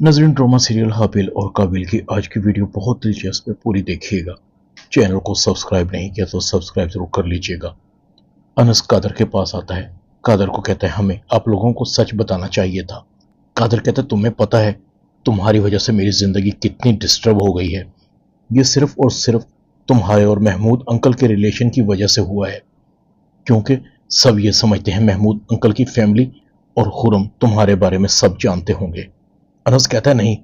नाज़रीन, drama serial हाबिल और काबिल की आज की वीडियो बहुत दिलचस्प है, पूरी देखिएगा। चैनल को सब्सक्राइब नहीं किया तो सब्सक्राइब जरूर कर लीजिएगा। अनस कादर के पास आता है। कादर को कहता है, हमें आप लोगों को सच बताना चाहिए था। कादर कहता है, तुम्हें पता है तुम्हारी वजह से मेरी जिंदगी कितनी डिस्टर्ब हो गई है। ये सिर्फ और सिर्फ तुम्हारे और महमूद अंकल के रिलेशन की वजह से हुआ है, क्योंकि सब ये समझते हैं महमूद अंकल की फैमिली और खुरम तुम्हारे बारे में सब जानते होंगे। अनस कहता है, नहीं,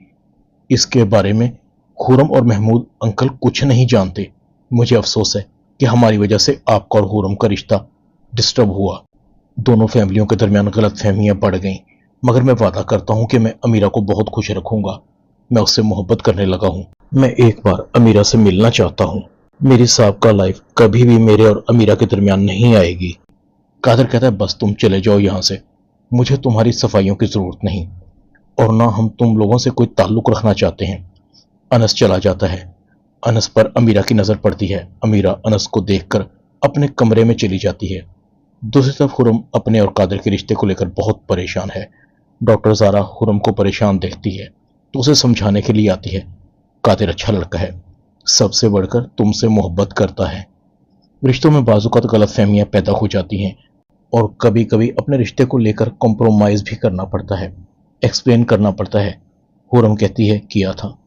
इसके बारे में खुरम और महमूद अंकल कुछ नहीं जानते। मुझे अफसोस है कि हमारी वजह से आपका और खुरम का रिश्ता डिस्टर्ब हुआ। दोनों फैमिलियों के दरमियान गलत फहमियां बढ़ गईं, मगर मैं वादा करता हूं कि मैं अमीरा को बहुत खुश रखूंगा। मैं उससे मोहब्बत करने लगा हूं। मैं एक बार अमीरा से मिलना चाहता हूं। मेरी साबका लाइफ कभी भी मेरे और अमीरा के दरमियान नहीं आएगी। कादर कहता है, बस तुम चले जाओ यहां से। मुझे तुम्हारी सफाइयों की जरूरत नहीं और ना हम तुम लोगों से कोई ताल्लुक रखना चाहते हैं। अनस चला जाता है। अनस पर अमीरा की नजर पड़ती है। अमीरा अनस को देखकर अपने कमरे में चली जाती है। दूसरी तरफ खुरम अपने और कादर के रिश्ते को लेकर बहुत परेशान है। डॉक्टर ज़ारा खुरम को परेशान देखती है तो उसे समझाने के लिए आती है। कादर अच्छा लड़का है, सबसे बढ़कर तुमसे मोहब्बत करता है। रिश्तों में बाजुकात गलत फहमियां पैदा हो जाती हैं और कभी कभी अपने रिश्ते को लेकर कॉम्प्रोमाइज भी करना पड़ता है, एक्सप्लेन करना पड़ता है। खुरम कहती है, किया था,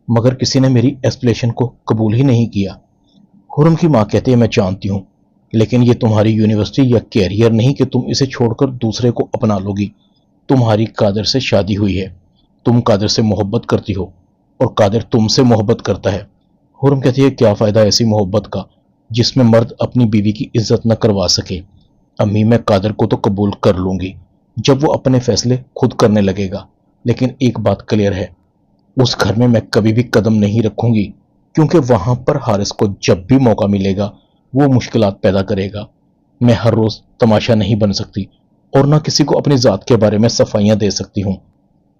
मगर किसी ने मेरी एक्सप्लेनेशन को कबूल ही नहीं किया। खुरम की माँ कहती है, मैं जानती हूँ, लेकिन ये तुम्हारी यूनिवर्सिटी या कैरियर नहीं कि तुम इसे छोड़कर दूसरे को अपना लोगी। तुम्हारी कादर से शादी हुई है, तुम कादर से मोहब्बत करती हो और कादर तुमसे मोहब्बत करता है। खुरम कहती है, क्या फ़ायदा ऐसी मोहब्बत का जिसमें मर्द अपनी बीवी की इज्जत न करवा सके। अम्मी, मैं कादर को तो कबूल कर लूंगी जब वो अपने फैसले खुद करने लगेगा, लेकिन एक बात क्लियर है, उस घर में मैं कभी भी कदम नहीं रखूंगी, क्योंकि वहां पर हारिस को जब भी मौका मिलेगा वो मुश्किलात पैदा करेगा। मैं हर रोज तमाशा नहीं बन सकती और ना किसी को अपनी जात के बारे में सफाइयां दे सकती हूँ।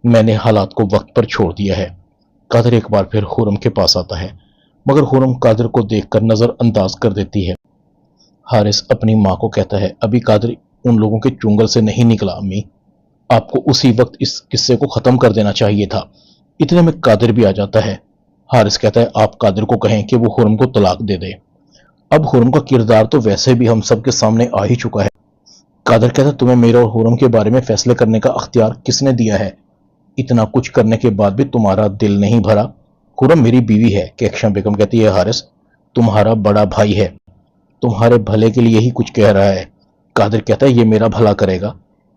मैंने हालात को वक्त पर छोड़ दिया है। कादर एक बार फिर खुरम के पास आता है, मगर खुरम कादर को देखकर नजरअंदाज कर देती है। हारिस अपनी माँ को कहता है, अभी कादर उन लोगों के चुंगल से नहीं निकला अम्मी, आपको उसी वक्त इस किस्से को खत्म कर देना चाहिए था। इतने में कादर भी आ जाता है। हारिस कहता है, आप कादर को कहें कि वो खुरम को तलाक दे दे। अब खुरम का किरदार तो वैसे भी हम सब के सामने आ ही चुका है। कादर कहता है, तुम्हें मेरे और खुरम के बारे में फैसले करने का अख्तियार किसने दिया है? इतना कुछ करने के बाद भी तुम्हारा दिल नहीं भरा। खुरम मेरी बीवी है। केक्षा बेगम कहती है, हारिस तुम्हारा बड़ा भाई है, तुम्हारे भले के लिए ही कुछ कह रहा है। कादर कहता है, ये मेरा भला करेगा,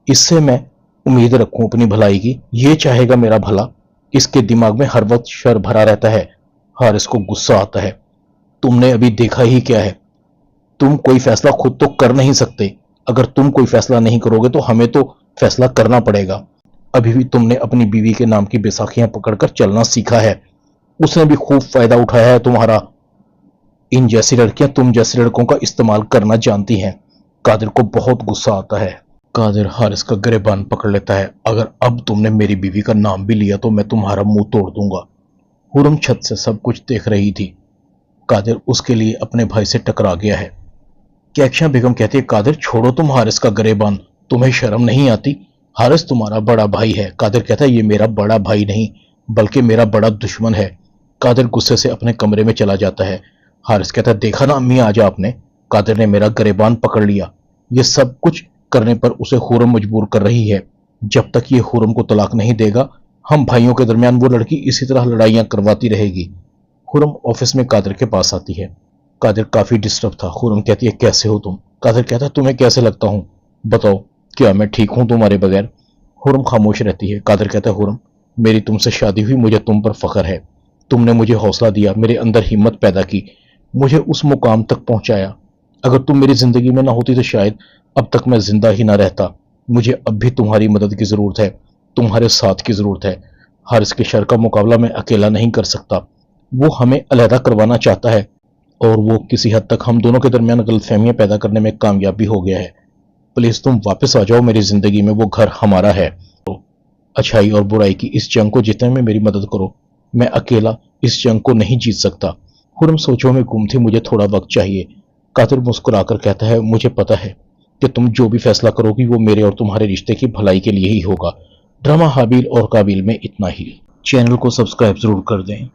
इससे मैं उम्मीद रखूं अपनी भलाई की, ये चाहेगा मेरा भला, इसके दिमाग में हर वक्त शर भरा रहता है। हारिस को गुस्सा आता है, तुमने अभी देखा ही क्या है, तुम कोई फैसला खुद तो कर नहीं सकते। अगर तुम कोई फैसला नहीं करोगे तो हमें तो फैसला करना पड़ेगा। अभी भी तुमने अपनी बीवी के नाम की बैसाखियां पकड़कर चलना सीखा है, उसने भी खूब फायदा उठाया है तुम्हारा। इन जैसी लड़कियां तुम जैसे लड़कों का इस्तेमाल करना जानती हैं। कादिर को बहुत गुस्सा आता है। कादिर हारिस का गिरेबान पकड़ लेता है, अगर अब तुमने मेरी बीवी का नाम भी लिया तो मैं तुम्हारा मुंह तोड़ दूंगा। खुरम छत से सब कुछ देख रही थी। कादिर उसके लिए अपने भाई से टकरा गया है। कैक्षा बेगम कहती है, कादिर छोड़ो तुम हारिस का गिरेबान, तुम्हें शर्म नहीं आती? हारिस तुम्हारा बड़ा भाई है। कादिर कहता है, ये मेरा बड़ा भाई नहीं बल्कि मेरा बड़ा दुश्मन है। कादिर गुस्से से अपने कमरे में चला जाता है। हारिस कहता है, देखा ना अम्मी, आज आपने, कादिर ने मेरा गिरेबान पकड़ लिया। ये सब कुछ करने पर उसे खुरम मजबूर कर रही है। जब तक ये खुरम को तलाक नहीं देगा हम भाइयों के दरमियान वो लड़की इसी तरह लड़ाइयां करवाती रहेगी। खुरम ऑफिस में कादिर के पास आती है। कादिर काफी डिस्टर्ब था। खुरम कहती है, कैसे हो तुम? कादिर कहता है, तुम्हें कैसे लगता हूं, बताओ, क्या मैं ठीक हूं तुम्हारे बगैर? खुरम खामोश रहती है। कादिर कहता है, खुरम मेरी तुमसे शादी हुई, मुझे तुम पर फख्र है। तुमने मुझे हौसला दिया, मेरे अंदर हिम्मत पैदा की, मुझे उस मुकाम तक पहुंचाया। अगर तुम मेरी जिंदगी में ना होती तो शायद अब तक मैं जिंदा ही ना रहता। मुझे अब भी तुम्हारी मदद की जरूरत है, तुम्हारे साथ की जरूरत है। हारिस के शर का मुकाबला मैं अकेला नहीं कर सकता। वो हमें अलहदा करवाना चाहता है और वो किसी हद तक हम दोनों के दरमियान गलतफहमियां पैदा करने में कामयाब भी हो गया है। प्लीज तुम वापस आ जाओ मेरी जिंदगी में, वो घर हमारा है। तो अच्छाई और बुराई की इस जंग को जीतने में मेरी मदद करो, मैं अकेला इस जंग को नहीं जीत सकता। खुरम सोचों में गुम थी, मुझे थोड़ा वक्त चाहिए। कादिर मुस्कुराकर कहता है, मुझे पता है कि तुम जो भी फैसला करोगी वो मेरे और तुम्हारे रिश्ते की भलाई के लिए ही होगा। ड्रामा हाबिल और काबिल में इतना ही। चैनल को सब्सक्राइब जरूर कर दें।